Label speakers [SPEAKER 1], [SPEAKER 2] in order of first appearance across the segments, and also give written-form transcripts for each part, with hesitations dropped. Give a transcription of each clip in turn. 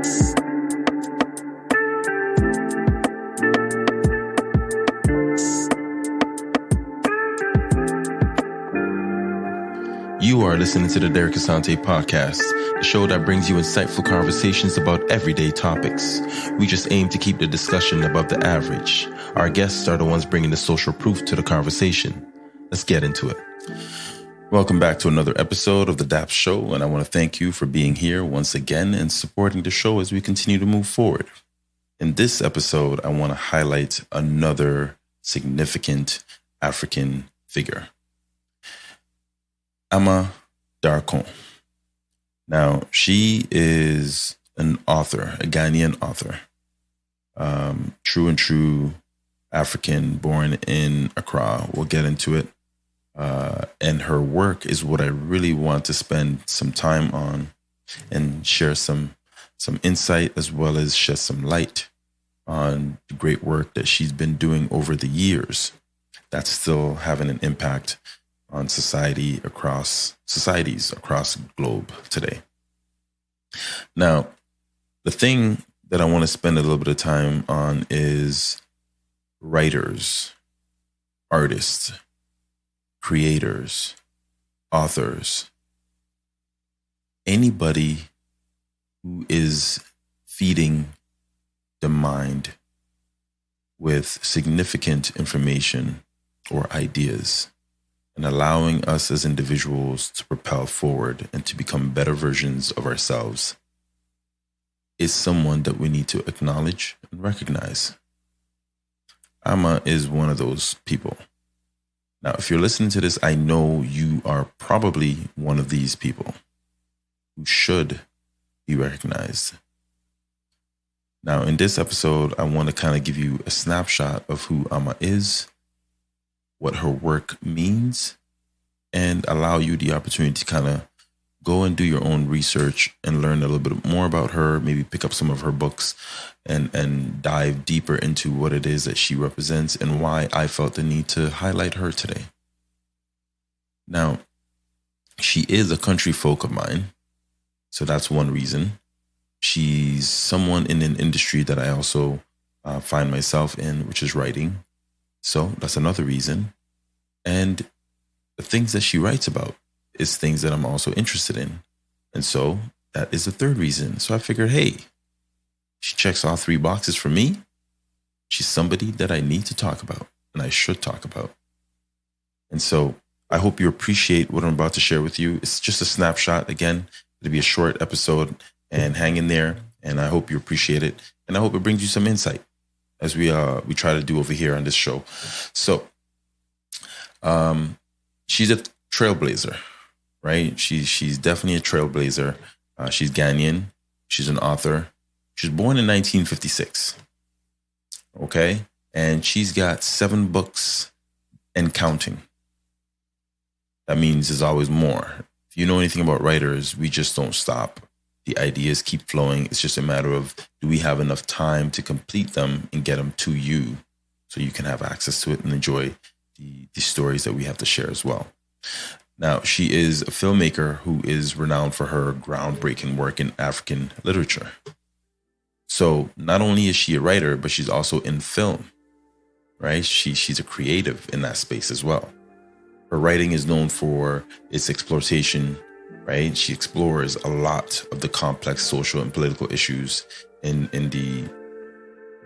[SPEAKER 1] You are listening to the Derek Asante podcast, the show that brings you insightful conversations about everyday topics. We just aim to keep the discussion above the average. Our guests are the ones bringing the social proof to the conversation. Let's get into it. Welcome back to another episode of The DAP Show, and I want to thank you for being here once again and supporting the show as we continue to move forward. In this episode, I want to highlight another significant African figure. Amma Darko. Now, she is an author, a Ghanaian author, true African, born in Accra. We'll get into it. And her work is what I really want to spend some time on and share some insight as well as shed some light on the great work that she's been doing over the years that's still having an impact on societies across the globe today. Now, the thing that I want to spend a little bit of time on is writers, artists, creators, authors, anybody who is feeding the mind with significant information or ideas and allowing us as individuals to propel forward and to become better versions of ourselves is someone that we need to acknowledge and recognize. Amma is one of those people. Now, if you're listening to this, I know you are probably one of these people who should be recognized. Now, in this episode, I want to kind of give you a snapshot of who Amma is, what her work means, and allow you the opportunity to kind of go and do your own research and learn a little bit more about her, maybe pick up some of her books and dive deeper into what it is that she represents and why I felt the need to highlight her today. Now, she is a country folk of mine, so that's one reason. She's someone in an industry that I also find myself in, which is writing. So that's another reason. And the things that she writes about is things that I'm also interested in. And so that is the third reason. So I figured, hey, she checks all three boxes for me. She's somebody that I need to talk about and I should talk about. And so I hope you appreciate what I'm about to share with you. It's just a snapshot. Again, it'll be a short episode and hang in there. And I hope you appreciate it. And I hope it brings you some insight as we try to do over here on this show. So she's a trailblazer, right? She's definitely a trailblazer. She's Ghanaian. She's an author. She was born in 1956. Okay? And she's got 7 books and counting. That means there's always more. If you know anything about writers, we just don't stop. The ideas keep flowing. It's just a matter of, do we have enough time to complete them and get them to you so you can have access to it and enjoy the stories that we have to share as well. Now, she is a filmmaker who is renowned for her groundbreaking work in African literature. So not only is she a writer, but she's also in film, right? She's a creative in that space as well. Her writing is known for its exploitation, right? She explores a lot of the complex social and political issues in the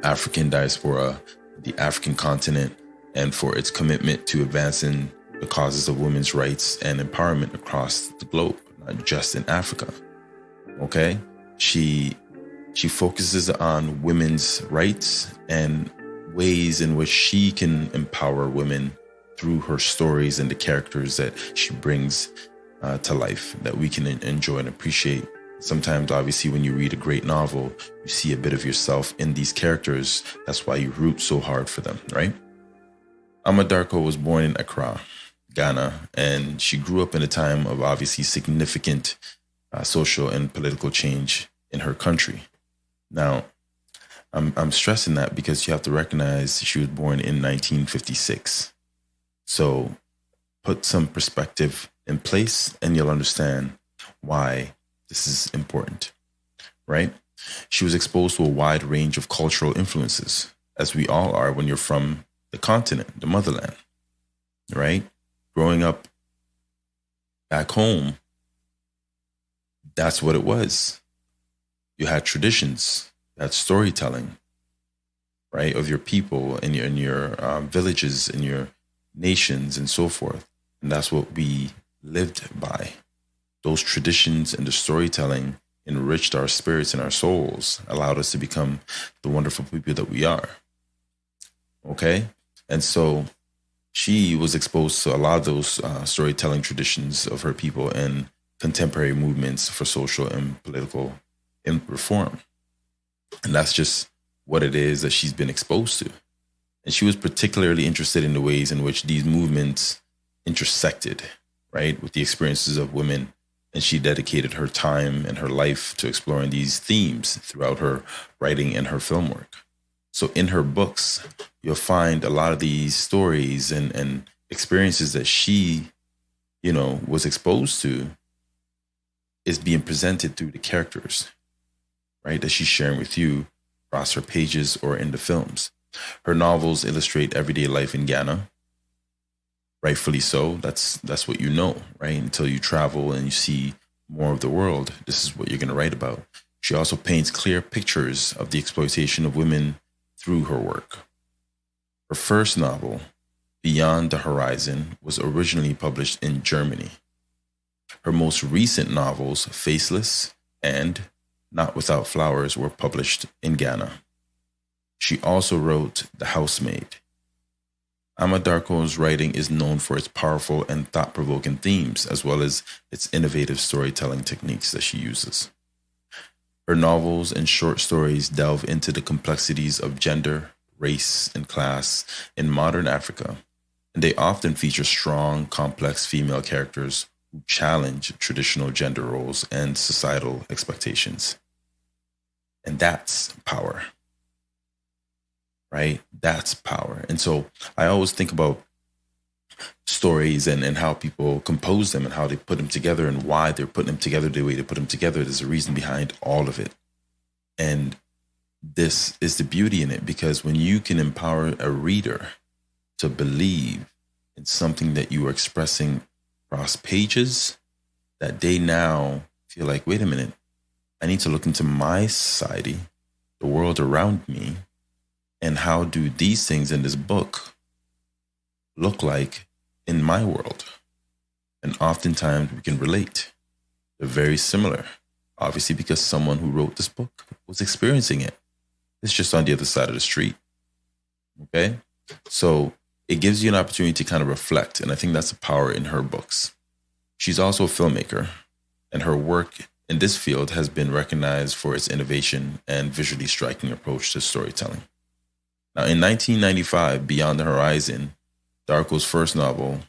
[SPEAKER 1] African diaspora, the African continent, and for its commitment to advancing the causes of women's rights and empowerment across the globe, not just in Africa. Okay? She focuses on women's rights and ways in which she can empower women through her stories and the characters that she brings to life that we can enjoy and appreciate. Sometimes, obviously, when you read a great novel, you see a bit of yourself in these characters. That's why you root so hard for them, right? Amma Darko was born in Accra, Ghana, and she grew up in a time of obviously significant social and political change in her country. Now, I'm stressing that because you have to recognize she was born in 1956. So put some perspective in place and you'll understand why this is important, right? She was exposed to a wide range of cultural influences, as we all are when you're from the continent, the motherland, right? Growing up back home, that's what it was. You had traditions, you had storytelling, right, of your people and your villages and your nations and so forth. And that's what we lived by. Those traditions and the storytelling enriched our spirits and our souls, allowed us to become the wonderful people that we are. Okay? And so she was exposed to a lot of those storytelling traditions of her people and contemporary movements for social and political reform. And that's just what it is that she's been exposed to. And she was particularly interested in the ways in which these movements intersected, right, with the experiences of women. And she dedicated her time and her life to exploring these themes throughout her writing and her film work. So in her books, you'll find a lot of these stories and experiences that she, was exposed to is being presented through the characters, right, that she's sharing with you across her pages or in the films. Her novels illustrate everyday life in Ghana. Rightfully so. That's what you know, right? Until you travel and you see more of the world, this is what you're going to write about. She also paints clear pictures of the exploitation of women through her work. Her first novel, Beyond the Horizon, was originally published in Germany. Her most recent novels, Faceless and Not Without Flowers, were published in Ghana. She also wrote The Housemaid. Amma Darko's writing is known for its powerful and thought-provoking themes, as well as its innovative storytelling techniques that she uses. Her novels and short stories delve into the complexities of gender, race, and class in modern Africa, and they often feature strong, complex female characters who challenge traditional gender roles and societal expectations. And that's power. Right? That's power. And so I always think about stories and how people compose them and how they put them together and why they're putting them together the way they put them together. There's a reason behind all of it. And this is the beauty in it, because when you can empower a reader to believe in something that you are expressing across pages, that they now feel like, wait a minute, I need to look into my society, the world around me, and how do these things in this book look like in my world? And oftentimes we can relate. They're very similar, obviously, because someone who wrote this book was experiencing it. It's just on the other side of the street. Okay? So it gives you an opportunity to kind of reflect. And I think that's the power in her books. She's also a filmmaker, and her work in this field has been recognized for its innovation and visually striking approach to storytelling. Now, in 1995, Beyond the Horizon, Darko's first novel,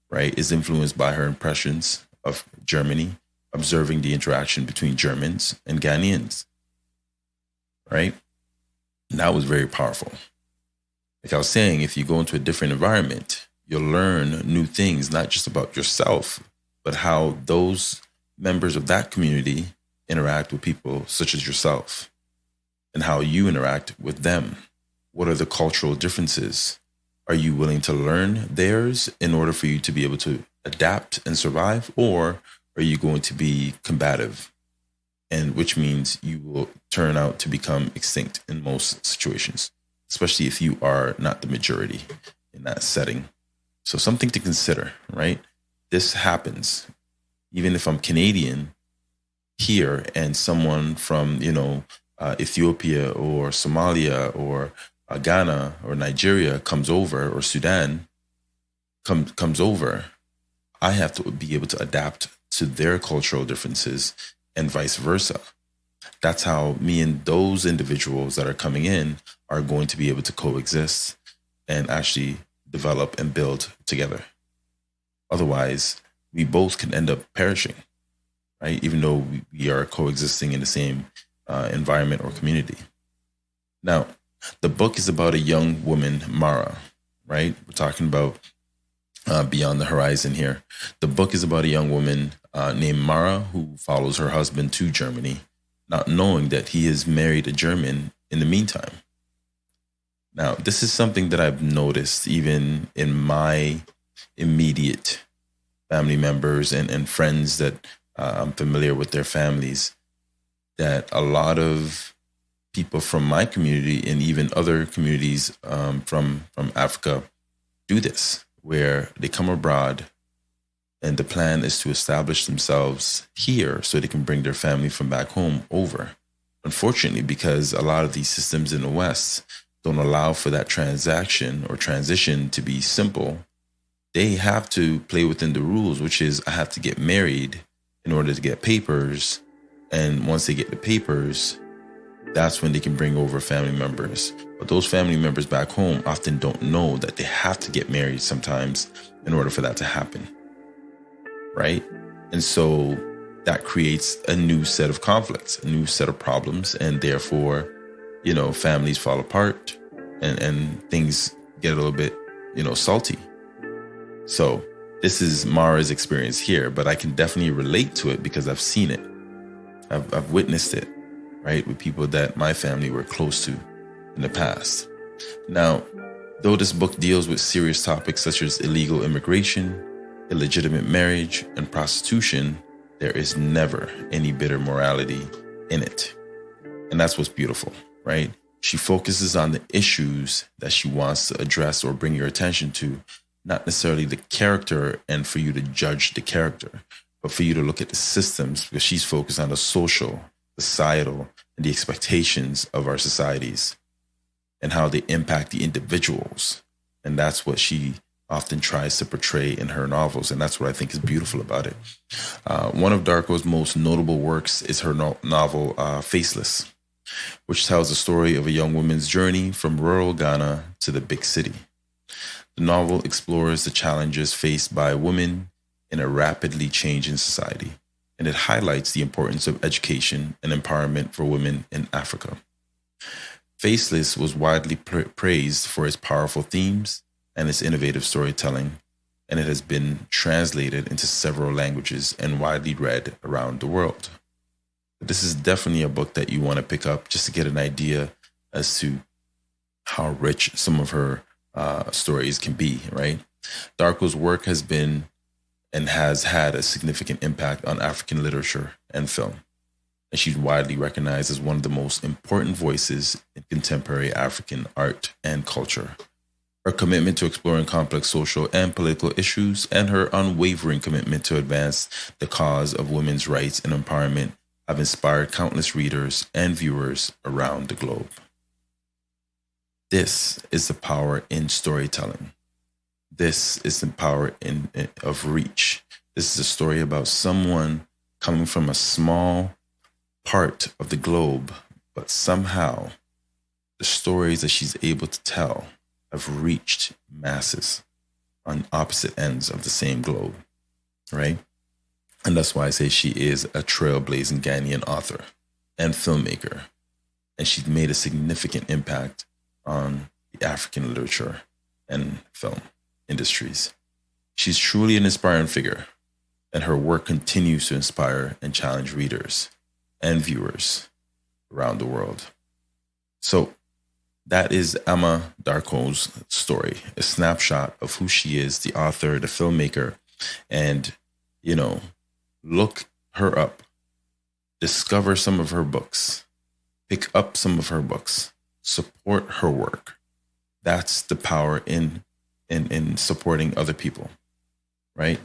[SPEAKER 1] right, is influenced by her impressions of Germany, observing the interaction between Germans and Ghanaians, right? And that was very powerful. Like I was saying, if you go into a different environment, you'll learn new things, not just about yourself, but how those members of that community interact with people such as yourself and how you interact with them. What are the cultural differences? Are you willing to learn theirs in order for you to be able to adapt and survive? Or are you going to be combative? And which means you will turn out to become extinct in most situations, especially if you are not the majority in that setting. So something to consider, right? This happens. Even if I'm Canadian here and someone from, Ethiopia or Somalia or Ghana or Nigeria comes over, or Sudan comes over, I have to be able to adapt to their cultural differences and vice versa. That's how me and those individuals that are coming in are going to be able to coexist and actually develop and build together. Otherwise, we both can end up perishing, right? Even though we are coexisting in the same environment or community. Now, the book is about a young woman, Mara, right? We're talking about Beyond the Horizon here. The book is about a young woman named Mara who follows her husband to Germany, not knowing that he has married a German in the meantime. Now, this is something that I've noticed even in my immediate family members and friends that I'm familiar with their families, that a lot of people from my community and even other communities from Africa do this, where they come abroad and the plan is to establish themselves here so they can bring their family from back home over. Unfortunately, because a lot of these systems in the West don't allow for that transaction or transition to be simple, they have to play within the rules, which is I have to get married in order to get papers. And once they get the papers, that's when they can bring over family members. But those family members back home often don't know that they have to get married sometimes in order for that to happen. Right? And so that creates a new set of conflicts, a new set of problems, and therefore, families fall apart and things get a little bit, salty. So this is Mara's experience here, but I can definitely relate to it because I've seen it. I've witnessed it, right, with people that my family were close to in the past. Now, though this book deals with serious topics such as illegal immigration, illegitimate marriage, and prostitution, there is never any bitter morality in it. And that's what's beautiful, right? She focuses on the issues that she wants to address or bring your attention to, not necessarily the character and for you to judge the character, but for you to look at the systems, because she's focused on the social, societal, and the expectations of our societies and how they impact the individuals. And that's what she often tries to portray in her novels. And that's what I think is beautiful about it. One of Darko's most notable works is her novel, Faceless, which tells the story of a young woman's journey from rural Ghana to the big city. The novel explores the challenges faced by women in a rapidly changing society, and it highlights the importance of education and empowerment for women in Africa. Faceless was widely praised for its powerful themes and its innovative storytelling, and it has been translated into several languages and widely read around the world. This is definitely a book that you want to pick up just to get an idea as to how rich some of her stories can be, right? Darko's work has been and has had a significant impact on African literature and film, and she's widely recognized as one of the most important voices in contemporary African art and culture. Her commitment to exploring complex social and political issues and her unwavering commitment to advance the cause of women's rights and empowerment have inspired countless readers and viewers around the globe. This is the power in storytelling. This is the power of reach. This is a story about someone coming from a small part of the globe, but somehow the stories that she's able to tell have reached masses on opposite ends of the same globe, right? And that's why I say she is a trailblazing Ghanaian author and filmmaker. And she's made a significant impact on the African literature and film industries. She's truly an inspiring figure, and her work continues to inspire and challenge readers and viewers around the world. So that is Amma Darko's story, a snapshot of who she is, the author, the filmmaker, and, look her up, discover some of her books, pick up some of her books, support her work. That's the power in supporting other people, right?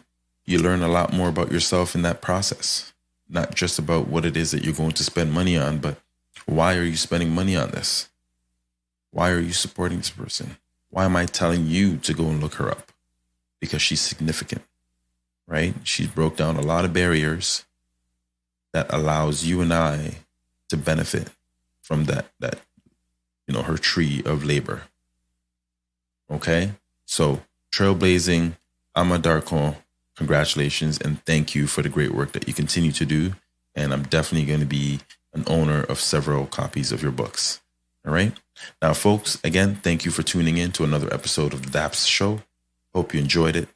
[SPEAKER 1] You learn a lot more about yourself in that process, not just about what it is that you're going to spend money on, but why are you spending money on this? Why are you supporting this person? Why am I telling you to go and look her up? Because she's significant, right? She's broke down a lot of barriers that allows you and I to benefit from that her tree of labor. Okay? So, trailblazing, Amma Darko, congratulations and thank you for the great work that you continue to do. And I'm definitely going to be an owner of several copies of your books. All right? Now, folks, again, thank you for tuning in to another episode of the DAPS Show. Hope you enjoyed it.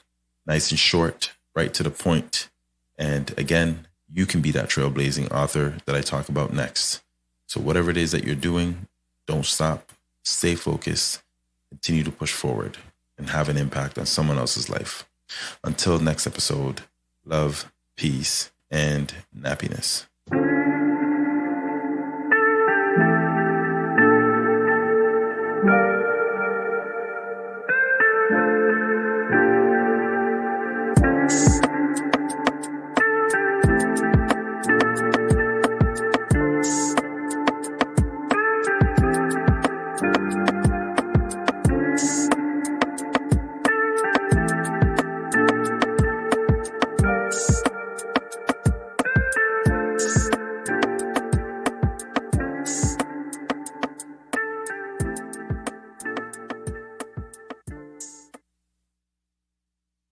[SPEAKER 1] Nice and short, right to the point. And again, you can be that trailblazing author that I talk about next. So whatever it is that you're doing, don't stop, stay focused, continue to push forward, and have an impact on someone else's life. Until next episode, love, peace, and nappiness.